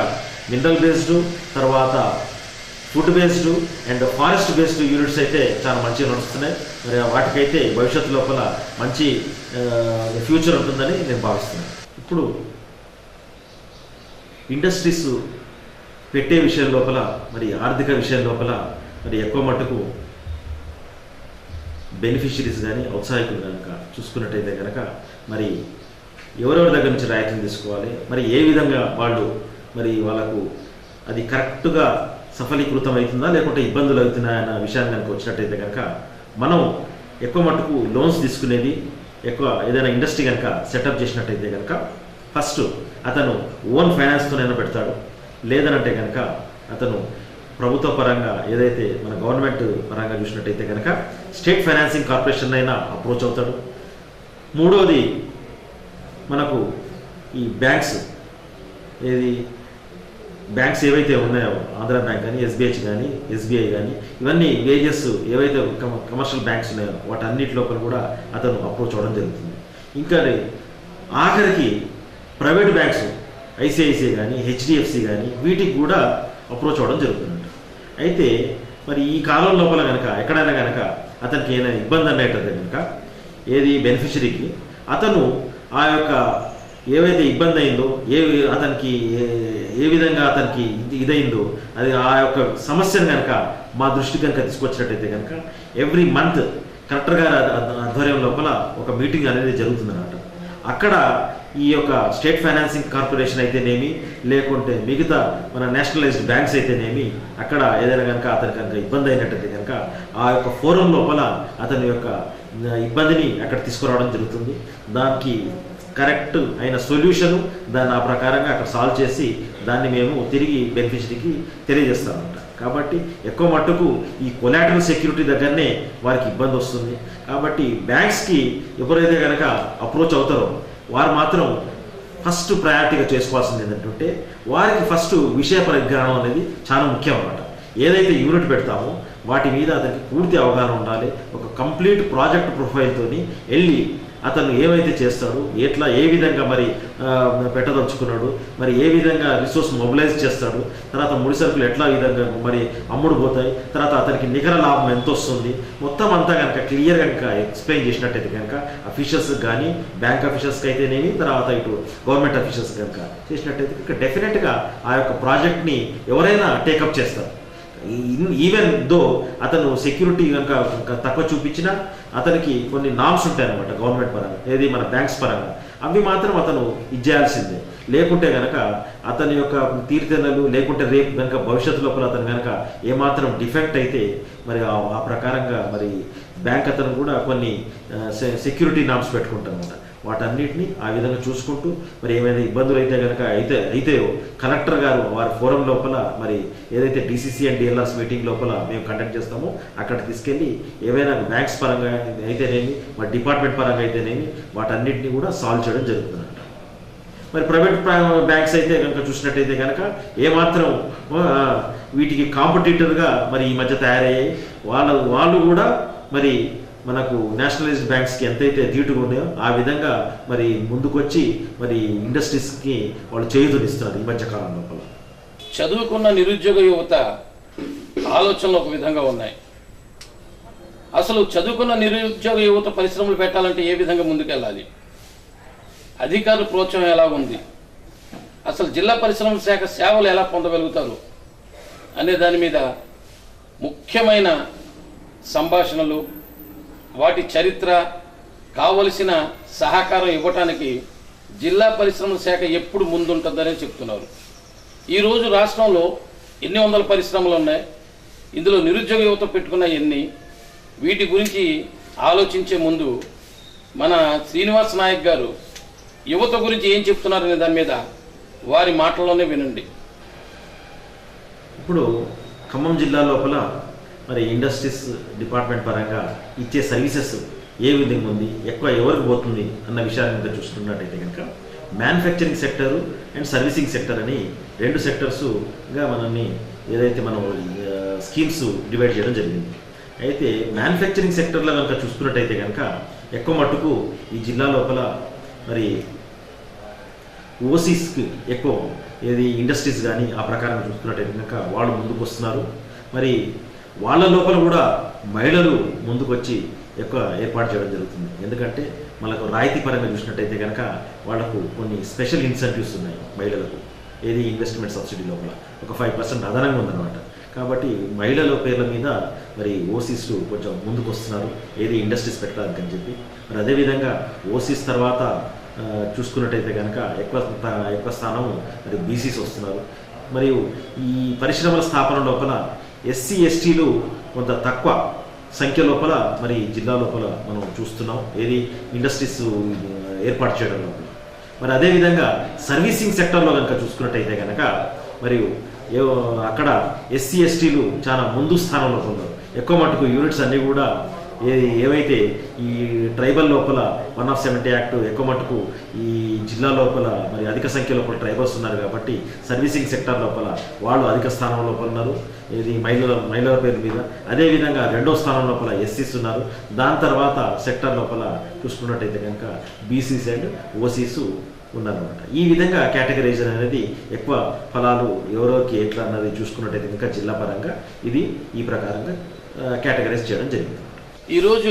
మినరల్ బేస్డ్, తర్వాత food based and forest based units అయితే చాలా మంచిగా నడుస్తున్నాయి. మరి వాటికైతే భవిష్యత్తు లోపల మంచి ఫ్యూచర్ ఉంటుందని నేను భావిస్తున్నాను. ఇప్పుడు ఇండస్ట్రీస్ పెట్టే విషయం లోపల మరి ఆర్థిక విషయం లోపల మరి ఎక్కువ మట్టుకు బెనిఫిషరీస్ కానీ ఔత్సాహికులు కనుక చూసుకున్నట్టయితే కనుక మరి ఎవరెవరి దగ్గర నుంచి రాయితీలు తీసుకోవాలి, మరి ఏ విధంగా వాళ్ళు మరి వాళ్ళకు అది కరెక్ట్గా సఫలీకృతం అవుతుందా లేకుంటే ఇబ్బందులు అవుతున్నాయన్న విషయాన్ని కనుక వచ్చినట్టయితే కనుక మనం ఎక్కువ మట్టుకు లోన్స్ తీసుకునేది ఎక్కువ ఏదైనా ఇండస్ట్రీ కనుక సెటప్ చేసినట్టయితే కనుక ఫస్ట్ అతను ఓన్ ఫైనాన్స్తోనైనా పెడతాడు. లేదనంటే కనుక అతను ప్రభుత్వ పరంగా ఏదైతే మన గవర్నమెంట్ పరంగా చూసినట్టయితే కనుక స్టేట్ ఫైనాన్సింగ్ కార్పొరేషన్ అయినా అప్రోచ్ అవుతాడు. మూడోది మనకు ఈ బ్యాంక్స్ ఏవైతే ఉన్నాయో ఆంధ్ర బ్యాంక్ కానీ, ఎస్బీహెచ్ కానీ, ఎస్బీఐ కానీ, ఇవన్నీ వేరియస్ ఏవైతే కమర్షియల్ బ్యాంక్స్ ఉన్నాయో వాటన్నిటి లోపల కూడా అతను అప్రోచ్ అవ్వడం జరుగుతుంది. ఇంకా ఆఖరికి ప్రైవేట్ బ్యాంక్స్ ఐసిఐసిఐ కానీ, హెచ్డిఎఫ్సి కానీ వీటికి కూడా అప్రోచ్ అవ్వడం జరుగుతుంది. అయితే మరి ఈ కాలం లోపల కనుక ఎక్కడైనా కనుక అతనికి ఏదైనా ఇబ్బంది అనేటది కనుక ఏది బెనిఫిషరీకి అతను ఆ యొక్క ఏవైతే ఇబ్బంది అయిందో అతనికి ఏ విధంగా అతనికి ఇదైందో అది ఆ యొక్క సమస్యను కనుక మా దృష్టి కనుక తీసుకొచ్చినట్టయితే కనుక ఎవ్రీ మంత్ కలెక్టర్ గారి ఆధ్వర్యం లోపల ఒక మీటింగ్ అనేది జరుగుతుందన్నమాట. అక్కడ ఈ యొక్క స్టేట్ ఫైనాన్సింగ్ కార్పొరేషన్ అయితేనేమి లేకుంటే మిగతా మన నేషనలైజ్డ్ బ్యాంక్స్ అయితేనేమి అక్కడ ఏదైనా కనుక అతని కనుక ఇబ్బంది అయినట్టయితే కనుక ఆ యొక్క ఫోరం లోపల అతని యొక్క ఇబ్బందిని అక్కడ తీసుకురావడం జరుగుతుంది. దానికి కరెక్ట్ అయిన సొల్యూషను దాన్ని ఆ ప్రకారంగా అక్కడ సాల్వ్ చేసి దాన్ని మేము తిరిగి బెనిఫిషరీకి తెలియజేస్తామన్నమాట. కాబట్టి ఎక్కువ మట్టుకు ఈ కొలాటరల్ సెక్యూరిటీ దగ్గరనే వారికి ఇబ్బంది వస్తుంది. కాబట్టి బ్యాంక్స్కి ఎవరైతే కనుక అప్రోచ్ అవుతారో వారు మాత్రం ఫస్ట్ ప్రయారిటీగా చేసుకోవాల్సింది ఏంటంటే వారికి ఫస్ట్ విషయ పరిజ్ఞానం అనేది చాలా ముఖ్యం అన్నమాట. ఏదైతే యూనిట్ పెడతామో వాటి మీద అతనికి పూర్తి అవగాహన ఉండాలి. ఒక కంప్లీట్ ప్రాజెక్ట్ ప్రొఫైల్తోని వెళ్ళి అతను ఏమైతే చేస్తాడు, ఏ విధంగా మరి పెట్టదలుచుకున్నాడు, మరి ఏ విధంగా రిసోర్స్ మొబిలైజ్ చేస్తాడు, తర్వాత ముడి సరుకులు ఎట్లా విధంగా మరి అమ్ముడు పోతాయి, తర్వాత అతనికి నికర లాభం ఎంత వస్తుంది, మొత్తం అంతా కనుక క్లియర్ కనుక ఎక్స్ప్లెయిన్ చేసినట్టయితే కనుక అఫీషియల్స్కి కానీ బ్యాంక్ అఫీషియల్స్కి అయితేనేమి తర్వాత ఇటు గవర్నమెంట్ అఫీషియల్స్ కనుక చేసినట్టయితే డెఫినెట్గా ఆ యొక్క ప్రాజెక్ట్ని ఎవరైనా టేకప్ చేస్తారు. ఈవెన్ దో అతను సెక్యూరిటీ కనుక తక్కువ చూపించినా అతనికి కొన్ని నామ్స్ ఉంటాయి అన్నమాట గవర్నమెంట్ పరంగా, ఏది మన బ్యాంక్స్ పరంగా, అవి మాత్రం అతను ఇచ్చేయాల్సిందే. లేకుంటే కనుక అతని యొక్క తీర్థనలు లేకుంటే రేపు కనుక భవిష్యత్తు లోపల అతను కనుక ఏమాత్రం డిఫెక్ట్ అయితే మరి ఆ ప్రకారంగా మరి బ్యాంక్ అతను కూడా కొన్ని సెక్యూరిటీ నామ్స్ పెట్టుకుంటారన్నమాట. వాటన్నిటిని ఆ విధంగా చూసుకుంటూ మరి ఏమైనా ఇబ్బందులు అయితే కనుక అయితే కలెక్టర్ గారు వారి ఫోరం లోపల మరి ఏదైతే డిసిసి అండ్ డిఎల్ఆర్స్ మీటింగ్ లోపల మేము కండక్ట్ చేస్తామో అక్కడ తీసుకెళ్ళి ఏవైనా బ్యాంక్స్ పరంగా అయితేనేమి మరి డిపార్ట్మెంట్ పరంగా అయితేనేమి వాటన్నిటిని కూడా సాల్వ్ చేయడం జరుగుతుందంట. మరి ప్రైవేట్ బ్యాంక్స్ అయితే కనుక చూసినట్టయితే కనుక ఏమాత్రం వీటికి కాంపిటీటర్గా మరి ఈ మధ్య తయారయ్యాయి. వాళ్ళు కూడా మరి మనకు నేషనలైజ్డ్ బ్యాంక్స్కి ఎంతైతే ధీటుగా ఉన్నాయో ఆ విధంగా మరి ముందుకొచ్చి మరి ఇండస్ట్రీస్కి వాళ్ళు చేయూతనిస్తున్నారు ఈ మధ్య కాలం లోపల. చదువుకున్న నిరుద్యోగ యువత ఆలోచనలు ఒక విధంగా ఉన్నాయి. అసలు చదువుకున్న నిరుద్యోగ యువత పరిశ్రమలు పెట్టాలంటే ఏ విధంగా ముందుకెళ్ళాలి, అధికారుల ప్రోత్సాహం ఎలా ఉంది, అసలు జిల్లా పరిశ్రమల శాఖ సేవలు ఎలా పొందగలుగుతారు అనే దాని మీద ముఖ్యమైన సంభాషణలు, వాటి చరిత్ర, కావలసిన సహకారం ఇవ్వటానికి జిల్లా పరిశ్రమల శాఖ ఎప్పుడు ముందుంటుందని చెప్తున్నారు. ఈరోజు రాష్ట్రంలో ఎన్ని వందల పరిశ్రమలు ఉన్నాయి, ఇందులో నిరుద్యోగ యువత పెట్టుకున్న ఎన్ని, వీటి గురించి ఆలోచించే ముందు మన శ్రీనివాస్ నాయక్ గారు యువత గురించి ఏం చెప్తున్నారనే దాని మీద వారి మాటల్లోనే వినండి. ఇప్పుడు ఖమ్మం జిల్లా లోపల మరి ఇండస్ట్రీస్ డిపార్ట్మెంట్ పరంగా ఇచ్చే సర్వీసెస్ ఏ విధంగా ఉంది, ఎక్కువ ఎవరికి పోతుంది అన్న విషయాన్ని కనుక చూస్తున్నట్టయితే కనుక manufacturing sector and servicing sector అని 2 సెక్టర్స్గా మనల్ని ఏదైతే మనం స్కీమ్స్ డివైడ్ చేయడం జరిగింది. అయితే మ్యానుఫ్యాక్చరింగ్ సెక్టర్లో కనుక చూసుకున్నట్టయితే కనుక ఎక్కువ మట్టుకు ఈ జిల్లా లోపల మరి ఓవర్సీస్కి ఎక్కువ ఏది ఇండస్ట్రీస్ కానీ ఆ ప్రకారం చూసుకున్నట్టయితే కనుక వాళ్ళు ముందుకు వస్తున్నారు. మరి వాళ్ళ లోపల కూడా మహిళలు ముందుకు వచ్చి ఎక్కువ ఏర్పాటు చేయడం జరుగుతుంది. ఎందుకంటే మనకు రాయితీ పరంగా చూసినట్టయితే కనుక వాళ్ళకు కొన్ని స్పెషల్ ఇన్సెంటివ్స్ ఉన్నాయి మహిళలకు, ఏది ఇన్వెస్ట్మెంట్ సబ్సిడీ లోపల ఒక 5% అదనంగా ఉందన్నమాట. కాబట్టి మహిళల పేర్ల మీద మరి ఓసీస్ కొంచెం ముందుకు వస్తున్నారు, ఏది ఇండస్ట్రీస్ పెట్టడానికి అని చెప్పి. మరి అదేవిధంగా ఓసీస్ తర్వాత చూసుకున్నట్టయితే కనుక ఎక్కువ స్థానం మరి బీసీస్ వస్తున్నారు. మరియు ఈ పరిశ్రమల స్థాపన లోపల ఎస్సీ ఎస్టీలు కొంత తక్కువ సంఖ్య లోపల మరి జిల్లా లోపల మనం చూస్తున్నాం, ఏది ఇండస్ట్రీస్ ఏర్పాటు చేయడం లోపల. మరి అదేవిధంగా సర్వీసింగ్ సెక్టర్లో కనుక చూసుకున్నట్టయితే కనుక మరియు అక్కడ ఎస్సీ ఎస్టీలు చాలా ముందు స్థానంలో ఉన్నారు. ఎక్కువ మటుకు యూనిట్స్ అన్నీ కూడా ఏవైతే ఈ ట్రైబల్ లోపల 170 యాక్ట్ ఎక్కువ మటుకు ఈ జిల్లా లోపల మరి అధిక సంఖ్య లోపల ట్రైబల్స్ ఉన్నారు. కాబట్టి సర్వీసింగ్ సెక్టర్ లోపల వాళ్ళు అధిక స్థానం లోపల ఉన్నారు, ఇది మహిళల పేరు మీద. అదేవిధంగా 2వ స్థానం లోపల ఎస్సీస్ ఉన్నారు. దాని తర్వాత సెక్టర్ లోపల చూసుకున్నట్టయితే కనుక బీసీస్ అండ్ ఓసీస్ ఉన్నారన్నమాట. ఈ విధంగా కేటగరైజేషన్ అనేది ఎక్కువ ఫలాలు ఎవరోకి ఎట్లా అన్నది చూసుకున్నట్టయితే కనుక జిల్లా పరంగా ఇది ఈ ప్రకారంగా కేటగరైజ్ చేయడం జరిగింది. ఈరోజు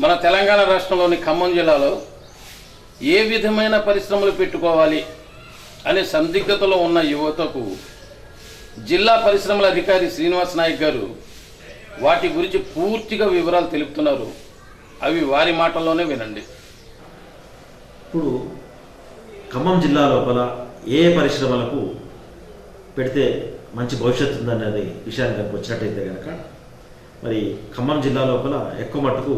మన తెలంగాణ రాష్ట్రంలోని ఖమ్మం జిల్లాలో ఏ విధమైన పరిశ్రమలు పెట్టుకోవాలి అనే సందిగ్ధతలో ఉన్న యువతకు జిల్లా పరిశ్రమల అధికారి శ్రీనివాస్ నాయక్ గారు వాటి గురించి పూర్తిగా వివరాలు తెలుపుతున్నారు. అవి వారి మాటల్లోనే వినండి. ఇప్పుడు ఖమ్మం జిల్లా లోపల ఏ పరిశ్రమలకు పెడితే మంచి భవిష్యత్తు ఉందనేది విషయాన్ని కనుక వచ్చినట్టయితే కనుక మరి ఖమ్మం జిల్లా లోపల ఎక్కువ మట్టుకు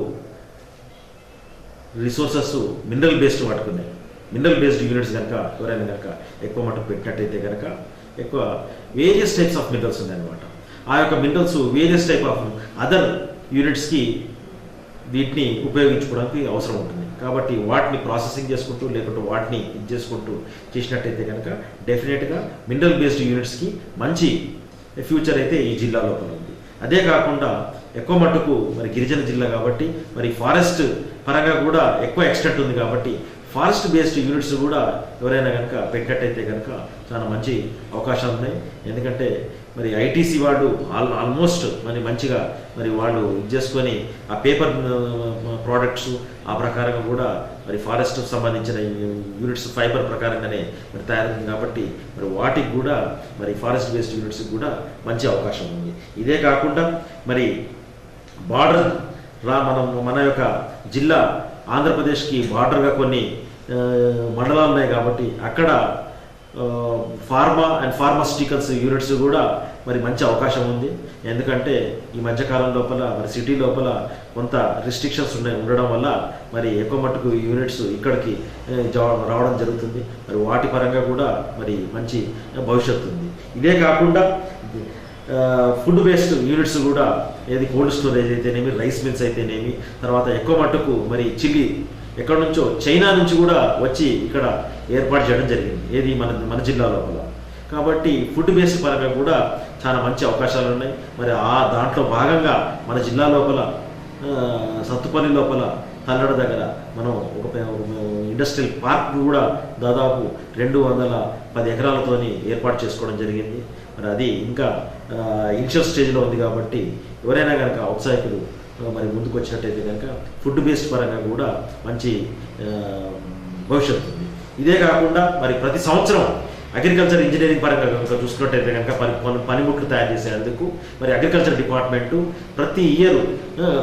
రిసోర్సెస్ మినరల్ బేస్డ్ వాడుకున్నాయి. మినరల్ బేస్డ్ యూనిట్స్ కనుక ఎవరైనా కనుక ఎక్కువ మట్టుకు పెట్టినట్టయితే కనుక ఎక్కువ వేరియస్ టైప్స్ ఆఫ్ మినరల్స్ ఉన్నాయన్నమాట. ఆ యొక్క minerals various type of other యూనిట్స్కి వీటిని ఉపయోగించుకోవడానికి అవసరం ఉంటుంది. కాబట్టి వాటిని ప్రాసెసింగ్ చేసుకుంటూ లేకుంటే వాటిని ఇది చేసుకుంటూ చేసినట్టయితే కనుక డెఫినెట్గా మినరల్ బేస్డ్ యూనిట్స్కి మంచి ఫ్యూచర్ అయితే ఈ జిల్లా లోపల ఉంది. అదే కాకుండా ఎక్కువ మట్టుకు మరి గిరిజన జిల్లా కాబట్టి మరి ఫారెస్ట్ పరంగా కూడా ఎక్కువ ఎక్స్టెంట్ ఉంది. కాబట్టి ఫారెస్ట్ బేస్డ్ యూనిట్స్ కూడా ఎవరైనా కనుక పెట్టినట్టయితే కనుక చాలా మంచి అవకాశాలు ఉన్నాయి. ఎందుకంటే మరి ఐటీసీ వాళ్ళు ఆల్మోస్ట్ మరి మంచిగా మరి వాళ్ళు ఇది చేసుకొని ఆ పేపర్ ప్రోడక్ట్స్ ఆ ప్రకారంగా కూడా మరి ఫారెస్ట్ సంబంధించిన యూనిట్స్ ఫైబర్ ప్రకారంగానే మరి తయారైంది. కాబట్టి మరి వాటికి కూడా మరి ఫారెస్ట్ బేస్డ్ యూనిట్స్కి కూడా మంచి అవకాశం ఉంది. ఇదే కాకుండా మరి బార్డర్ మన యొక్క జిల్లా ఆంధ్రప్రదేశ్కి బార్డర్గా కొన్ని మండలాలు ఉన్నాయి. కాబట్టి అక్కడ ఫార్మా అండ్ ఫార్మాస్యూటికల్స్ యూనిట్స్ కూడా మరి మంచి అవకాశం ఉంది. ఎందుకంటే ఈ మధ్యకాలం లోపల మరి సిటీ లోపల కొంత రిస్ట్రిక్షన్స్ ఉండడం వల్ల మరి ఎక్కువ మట్టుకు యూనిట్స్ ఇక్కడికి రావడం జరుగుతుంది. మరి వాటి పరంగా కూడా మరి మంచి భవిష్యత్తు ఉంది. ఇదే కాకుండా ఫుడ్ బేస్డ్ యూనిట్స్ కూడా ఏది కోల్డ్ స్టోరేజ్ అయితేనేమి, రైస్ మిల్స్ అయితేనేమి, తర్వాత ఎక్కువ మట్టుకు మరి చిల్లీ ఎక్కడి నుంచో చైనా నుంచి కూడా వచ్చి ఇక్కడ ఏర్పాటు చేయడం జరిగింది, ఏది మన జిల్లా లోపల. కాబట్టి ఫుడ్ బేస్డ్ పరంగా కూడా చాలా మంచి అవకాశాలు ఉన్నాయి. మరి దాంట్లో భాగంగా మన జిల్లా లోపల సత్తుపల్లి లోపల తల్లడ దగ్గర మనం ఒక ఇండస్ట్రియల్ పార్క్ కూడా దాదాపు 210 ఎకరాలతోని ఏర్పాటు చేసుకోవడం జరిగింది. మరి అది ఇంకా ఇనిషియల్ స్టేజ్లో ఉంది కాబట్టి ఎవరైనా కనుక ఔత్సాహికులు మరి ముందుకు వచ్చినట్టయితే కనుక ఫుడ్ బేస్డ్ పరంగా కూడా మంచి భవిష్యత్తు ఉంది. ఇదే కాకుండా మరి ప్రతి సంవత్సరం అగ్రికల్చర్ ఇంజనీరింగ్ పరంగా కనుక చూసుకున్నట్టయితే కనుక పనిముట్లు తయారు చేసేందుకు మరి అగ్రికల్చర్ డిపార్ట్మెంటు ప్రతి ఇయర్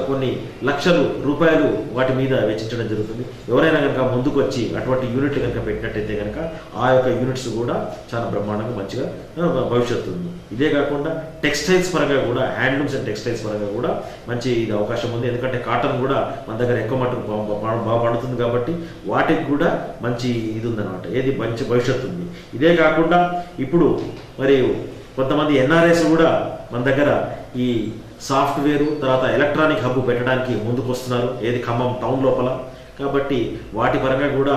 కొన్ని లక్షల రూపాయలు వాటి మీద వెచ్చించడం జరుగుతుంది. ఎవరైనా కనుక ముందుకు వచ్చి అటువంటి యూనిట్లు కనుక పెట్టినట్టయితే కనుక ఆ యొక్క యూనిట్స్ కూడా చాలా బ్రహ్మాండంగా మంచిగా భవిష్యత్తు ఉంది. ఇదే కాకుండా టెక్స్టైల్స్ పరంగా కూడా హ్యాండ్లూమ్స్ అండ్ టెక్స్టైల్స్ పరంగా కూడా మంచి ఇది అవకాశం ఉంది. ఎందుకంటే కాటన్ కూడా మన దగ్గర ఎక్కువ మట్టుకు బాగా పండుతుంది కాబట్టి వాటికి కూడా మంచి ఇది ఉందన్నమాట, ఏది మంచి భవిష్యత్తు ఉంది. ఇదే కాకుండా ఇప్పుడు మరి కొంతమంది ఎన్ఆర్ఐస్ కూడా మన దగ్గర ఈ సాఫ్ట్వేరు తర్వాత ఎలక్ట్రానిక్ హబ్ పెట్టడానికి ముందుకు వస్తున్నారు, ఏది ఖమ్మం టౌన్ లోపల. కాబట్టి వాటి పరంగా కూడా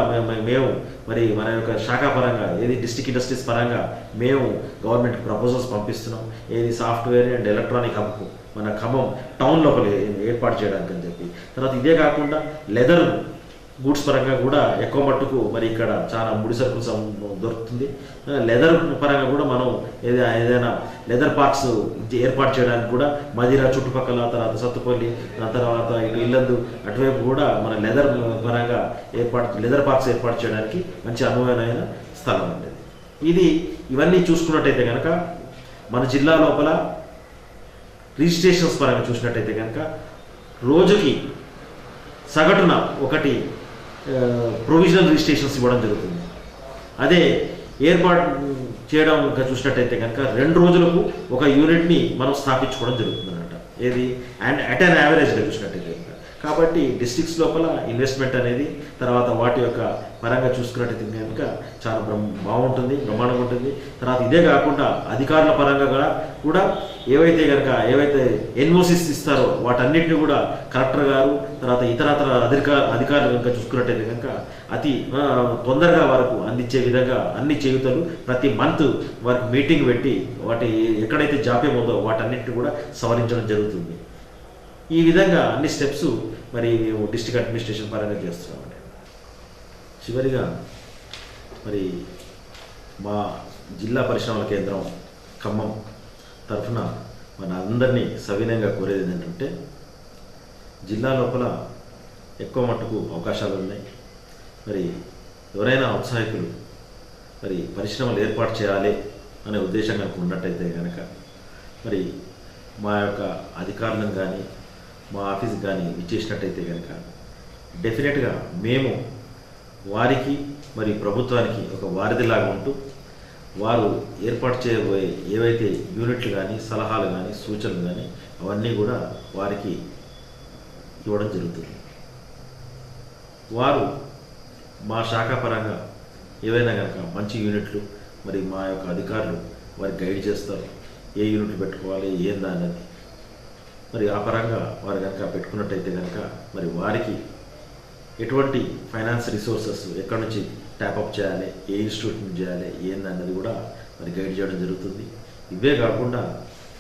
మేము మరి మన యొక్క శాఖ పరంగా ఏది డిస్ట్రిక్ట్ ఇండస్ట్రీస్ పరంగా మేము గవర్నమెంట్కి ప్రపోజల్స్ పంపిస్తున్నాం, ఏది సాఫ్ట్వేర్ అండ్ ఎలక్ట్రానిక్ హబ్ మన ఖమ్మం టౌన్ లోపల ఏర్పాటు చేయడానికి అని చెప్పి. తర్వాత ఇదే కాకుండా లెదర్ గూడ్స్ పరంగా కూడా ఎక్కువ మట్టుకు మరి ఇక్కడ చాలా ముడి సరుకులు దొరుకుతుంది. లెదర్ పరంగా కూడా మనం ఏదైనా లెదర్ పార్క్స్ ఏర్పాటు చేయడానికి కూడా మదిరా చుట్టుపక్కల, తర్వాత సత్తుపల్లి, తర్వాత ఇటు ఇల్లందు అటువైపు కూడా మన లెదర్ పరంగా లెదర్ పార్క్స్ ఏర్పాటు చేయడానికి మంచి అనువైన స్థలం ఉంటుంది. ఇవన్నీ చూసుకున్నట్టయితే కనుక మన జిల్లా లోపల రిజిస్ట్రేషన్స్ పరంగా చూసినట్టయితే కనుక రోజుకి సగటున ఒకటి ప్రొవిజనల్ రిజిస్ట్రేషన్స్ ఇవ్వడం జరుగుతుంది. అదే ఏర్పాటు చేయడం చూసినట్టయితే కనుక 2 రోజులకు ఒక యూనిట్ని మనం స్థాపించుకోవడం జరుగుతుంది అన్నమాట, ఏది అండ్ అట్ అన్ యావరేజ్గా చూసినట్టయితే కనుక. కాబట్టి డిస్ట్రిక్ట్స్ లోపల ఇన్వెస్ట్మెంట్ అనేది తర్వాత వాటి యొక్క పరంగా చూసుకున్నట్టయితే కనుక చాలా బాగుంటుంది, బ్రహ్మాండంగా ఉంటుంది. తర్వాత ఇదే కాకుండా అధికారుల పరంగా కూడా ఏవైతే ఎన్ఓసిస్ ఇస్తారో వాటన్నిటిని కూడా కలెక్టర్ గారు తర్వాత ఇతరత్ర అధికారులు కనుక చూసుకున్నట్టయితే కనుక అతి తొందరగా వారికి అందించే విధంగా అన్ని చేయుతలు ప్రతి మంత్ వారికి మీటింగ్ పెట్టి వాటి ఎక్కడైతే జాప్యం ఉందో వాటన్నిటిని కూడా సవరించడం జరుగుతుంది. ఈ విధంగా అన్ని స్టెప్స్ మరి మేము డిస్ట్రిక్ట్ అడ్మినిస్ట్రేషన్ పరంగా చేస్తున్నామండి. చివరిగా మరి మా జిల్లా పరిశ్రమల కేంద్రం ఖమ్మం తరఫున మన అందరినీ సవినయంగా కోరేది ఏంటంటే జిల్లా లోపల ఎక్కువ మట్టుకు అవకాశాలు ఉన్నాయి. మరి ఎవరైనా ఔత్సాహికులు మరి పరిశ్రమలు ఏర్పాటు చేయాలి అనే ఉద్దేశం కనుక ఉన్నట్టయితే కనుక మరి మా యొక్క అధికారులను కానీ మా ఆఫీస్కి కానీ ఇచ్చేసినట్టయితే కనుక డెఫినెట్గా మేము వారికి మరి ప్రభుత్వానికి ఒక వారధిలాగా ఉంటూ వారు ఏర్పాటు చేయబోయే ఏవైతే యూనిట్లు కానీ సలహాలు కానీ సూచనలు కానీ అవన్నీ కూడా వారికి ఇవ్వడం జరుగుతుంది. వారు మా శాఖ పరంగా ఏవైనా కనుక మంచి యూనిట్లు మరి మా యొక్క అధికారులు వారికి గైడ్ చేస్తారు, ఏ యూనిట్లు పెట్టుకోవాలి ఏందా అన్నది. మరి ఆ పరంగా వారు కనుక పెట్టుకున్నట్టయితే కనుక మరి వారికి ఎటువంటి ఫైనాన్స్ రిసోర్సెస్ ఎక్కడి నుంచి ట్యాప్అప్ చేయాలి, ఏ ఇన్స్టిట్యూట్ నుంచి చేయాలి ఏందన్నది కూడా మరి గైడ్ చేయడం జరుగుతుంది. ఇవే కాకుండా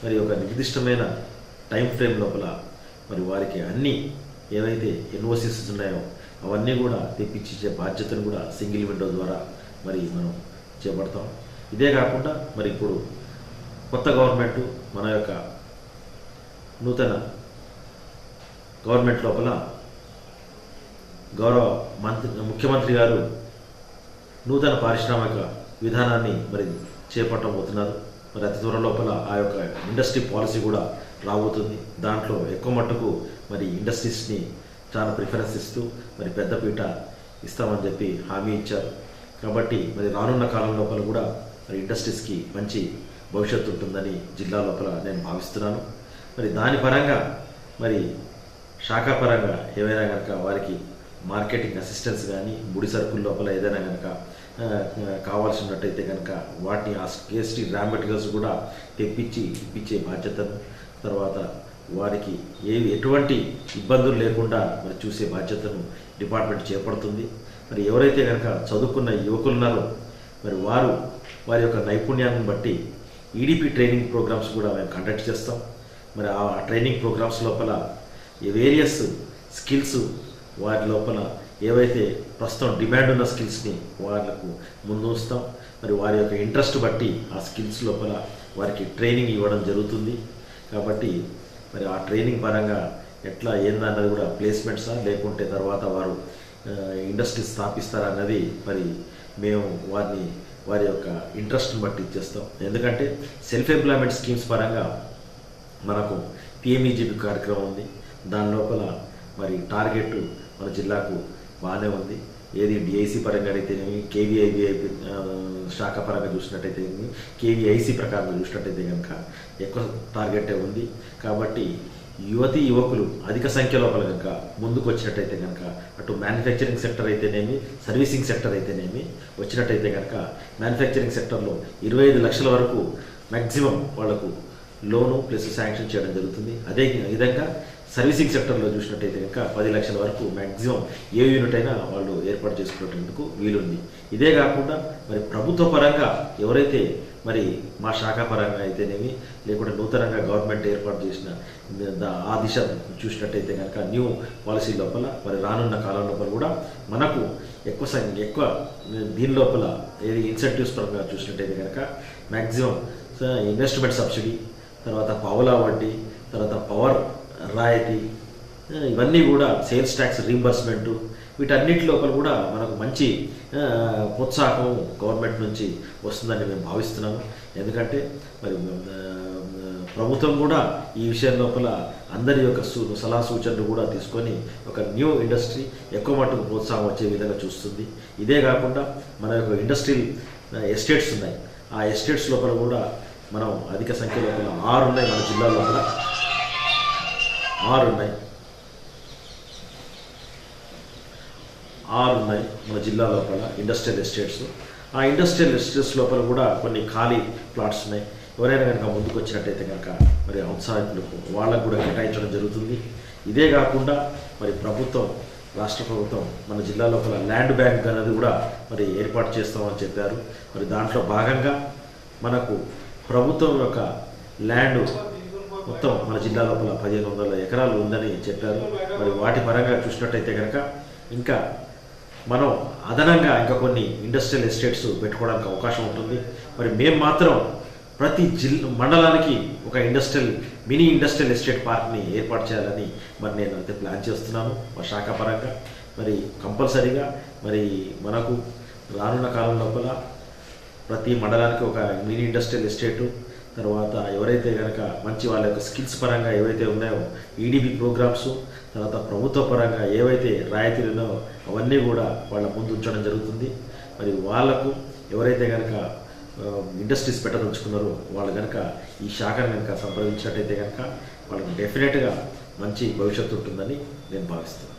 మరి ఒక నిర్దిష్టమైన టైం ఫ్రేమ్ లోపల మరి వారికి అన్నీ ఏవైతే ఎన్ఓసిస్ ఉన్నాయో అవన్నీ కూడా తెప్పించే బాధ్యతను కూడా సింగిల్ విండో ద్వారా మరి మనం చేపడతాం. ఇదే కాకుండా మరి ఇప్పుడు కొత్త గవర్నమెంట్ మన యొక్క నూతన గవర్నమెంట్ లోపల గౌరవ ముఖ్యమంత్రి గారు నూతన పారిశ్రామిక విధానాన్ని మరి చేపట్టబోతున్నారు. మరి అతి త్వర లోపల ఆ యొక్క ఇండస్ట్రీ పాలసీ కూడా రాబోతుంది. దాంట్లో ఎక్కువ మట్టుకు మరి ఇండస్ట్రీస్ని చాలా ప్రిఫరెన్స్ ఇస్తూ మరి పెద్దపీట ఇస్తామని చెప్పి హామీ ఇచ్చారు. కాబట్టి మరి రానున్న కాలం లోపల కూడా మరి ఇండస్ట్రీస్కి మంచి భవిష్యత్తు ఉంటుందని జిల్లా లోపల నేను భావిస్తున్నాను. మరి దాని పరంగా మరి శాఖా పరంగా ఏవైనా కనుక వారికి మార్కెటింగ్ అసిస్టెన్స్ కానీ ముడి సరుకుల లోపల ఏదైనా కనుక కావాల్సి ఉన్నట్టయితే కనుక వాటిని ఆ కేఎస్టీ రా మెటీరియల్స్ కూడా తెప్పించి ఇప్పించే బాధ్యతను, తర్వాత వారికి ఎటువంటి ఇబ్బందులు లేకుండా మరి చూసే బాధ్యతను డిపార్ట్మెంట్ చేపడుతుంది. మరి ఎవరైతే కనుక చదువుకున్న యువకులు ఉన్నారో మరి వారి యొక్క నైపుణ్యాన్ని బట్టి ఈడిపి ట్రైనింగ్ ప్రోగ్రామ్స్ కూడా మేము కండక్ట్ చేస్తాం. మరి ఆ ట్రైనింగ్ ప్రోగ్రామ్స్ లోపల ఈ వేరియస్ స్కిల్స్ వారి లోపల ఏవైతే ప్రస్తుతం డిమాండ్ ఉన్న స్కిల్స్ని వాళ్ళకు ముందు ఉంచుతాం. మరి వారి యొక్క ఇంట్రెస్ట్ బట్టి ఆ స్కిల్స్ లోపల వారికి ట్రైనింగ్ ఇవ్వడం జరుగుతుంది. కాబట్టి మరి ఆ ట్రైనింగ్ పరంగా ఎట్లా ఏందన్నది కూడా ప్లేస్మెంట్సా లేకుంటే తర్వాత వారు ఇండస్ట్రీ స్థాపిస్తారా అన్నది మరి మేము వారి యొక్క ఇంట్రెస్ట్ని బట్టి ఇచ్చేస్తాం. ఎందుకంటే సెల్ఫ్ ఎంప్లాయ్మెంట్ స్కీమ్స్ పరంగా మనకు పిఎంఈజీపీ కార్యక్రమం ఉంది. దాని లోపల మరి టార్గెట్ మన జిల్లాకు బాగానే ఉంది. ఏది డిఐసి పరంగా అయితేనేమి, కేవీఐబిఐపి శాఖ పరంగా చూసినట్టయితేనేమి, కేవీఐసి ప్రకారంగా చూసినట్టయితే కనుక ఎక్కువ టార్గెటే ఉంది. కాబట్టి యువతీ యువకులు అధిక సంఖ్య లోపల కనుక ముందుకు వచ్చినట్టయితే కనుక అటు మ్యానుఫ్యాక్చరింగ్ సెక్టర్ అయితేనేమి, సర్వీసింగ్ సెక్టర్ అయితేనేమి వచ్చినట్టయితే కనుక మ్యానుఫ్యాక్చరింగ్ సెక్టర్లో 25 లక్షల వరకు మ్యాక్సిమం వాళ్లకు లోను ప్లస్ శాంక్షన్ చేయడం జరుగుతుంది. అదే విధంగా సర్వీసింగ్ సెక్టర్లో చూసినట్టయితే కనుక 10 లక్షల వరకు మ్యాక్సిమం ఏ యూనిట్ అయినా వాళ్ళు ఏర్పాటు చేసుకునేందుకు వీలుంది. ఇదే కాకుండా మరి ప్రభుత్వ పరంగా ఎవరైతే మరి మా శాఖ పరంగా అయితేనేమి లేకుంటే నూతనంగా గవర్నమెంట్ ఏర్పాటు చేసిన ఆ దిశ చూసినట్టయితే కనుక న్యూ పాలసీ లోపల మరి రానున్న కాలం లోపల కూడా మనకు ఎక్కువ దీని లోపల ఏది ఇన్సెంటివ్స్ పరంగా చూసినట్టయితే కనుక మ్యాక్సిమం ఇన్వెస్ట్మెంట్ సబ్సిడీ, తర్వాత పావులా వడ్డీ, తర్వాత పవర్ రాయితీ, ఇవన్నీ కూడా సేల్స్ ట్యాక్స్ రీంబర్స్మెంటు, వీటన్నిటి లోపల కూడా మనకు మంచి ప్రోత్సాహం గవర్నమెంట్ నుంచి వస్తుందని మేము భావిస్తున్నాము. ఎందుకంటే మరి ప్రభుత్వం కూడా ఈ విషయం లోపల అందరి యొక్క సలహా సూచనలు కూడా తీసుకొని ఒక న్యూ ఇండస్ట్రీ ఎక్కువ మట్టుకు ప్రోత్సాహం వచ్చే విధంగా చూస్తుంది. ఇదే కాకుండా మన యొక్క ఇండస్ట్రియల్ ఎస్టేట్స్ ఉన్నాయి. ఆ ఎస్టేట్స్ లోపల కూడా మనం అధిక సంఖ్య లోపల 6 ఉన్నాయి. మన జిల్లా లోపల 6 ఉన్నాయి మన జిల్లా లోపల ఇండస్ట్రియల్ ఎస్టేట్స్. ఆ ఇండస్ట్రియల్ ఎస్టేట్స్ లోపల కూడా కొన్ని ఖాళీ ప్లాట్స్ ఉన్నాయి. ఎవరైనా కనుక ముందుకు వచ్చినట్టయితే కనుక మరి ఔత్సాహికులకు వాళ్ళకు కూడా కేటాయించడం జరుగుతుంది. ఇదే కాకుండా మరి రాష్ట్ర ప్రభుత్వం మన జిల్లా లోపల ల్యాండ్ బ్యాంక్ అనేది కూడా మరి ఏర్పాటు చేస్తామని చెప్పారు. మరి దాంట్లో భాగంగా మనకు ప్రభుత్వం యొక్క ల్యాండ్ మొత్తం మన జిల్లా లోపల 1500 ఎకరాలు ఉందని చెప్పారు. మరి వాటి పరంగా చూసినట్టయితే కనుక ఇంకా మనం అదనంగా ఇంకా కొన్ని ఇండస్ట్రియల్ ఎస్టేట్స్ పెట్టుకోవడానికి అవకాశం ఉంటుంది. మరి మేము మాత్రం ప్రతి మండలానికి ఒక మినీ ఇండస్ట్రియల్ ఎస్టేట్ పార్క్ని ఏర్పాటు చేయాలని మరి నేను అయితే ప్లాన్ చేస్తున్నాను మా శాఖ పరంగా. మరి కంపల్సరీగా మరి మనకు రానున్న కాలం లోపల ప్రతి మండలానికి ఒక మినీ ఇండస్ట్రియల్ ఎస్టేటు, తర్వాత ఎవరైతే కనుక మంచి వాళ్ళ యొక్క స్కిల్స్ పరంగా ఏవైతే ఉన్నాయో ఈడీబీ ప్రోగ్రామ్స్, తర్వాత ప్రభుత్వ పరంగా ఏవైతే రాయితీలు ఉన్నాయో అవన్నీ కూడా వాళ్ళ ముందు ఉంచడం జరుగుతుంది. మరి వాళ్లకు ఎవరైతే కనుక ఇండస్ట్రీస్ పెట్టదలుచుకున్నారో వాళ్ళు కనుక ఈ శాఖను కనుక సంప్రదించినట్టయితే కనుక వాళ్ళకి డెఫినెట్గా మంచి భవిష్యత్తు ఉంటుందని నేను భావిస్తున్నాను.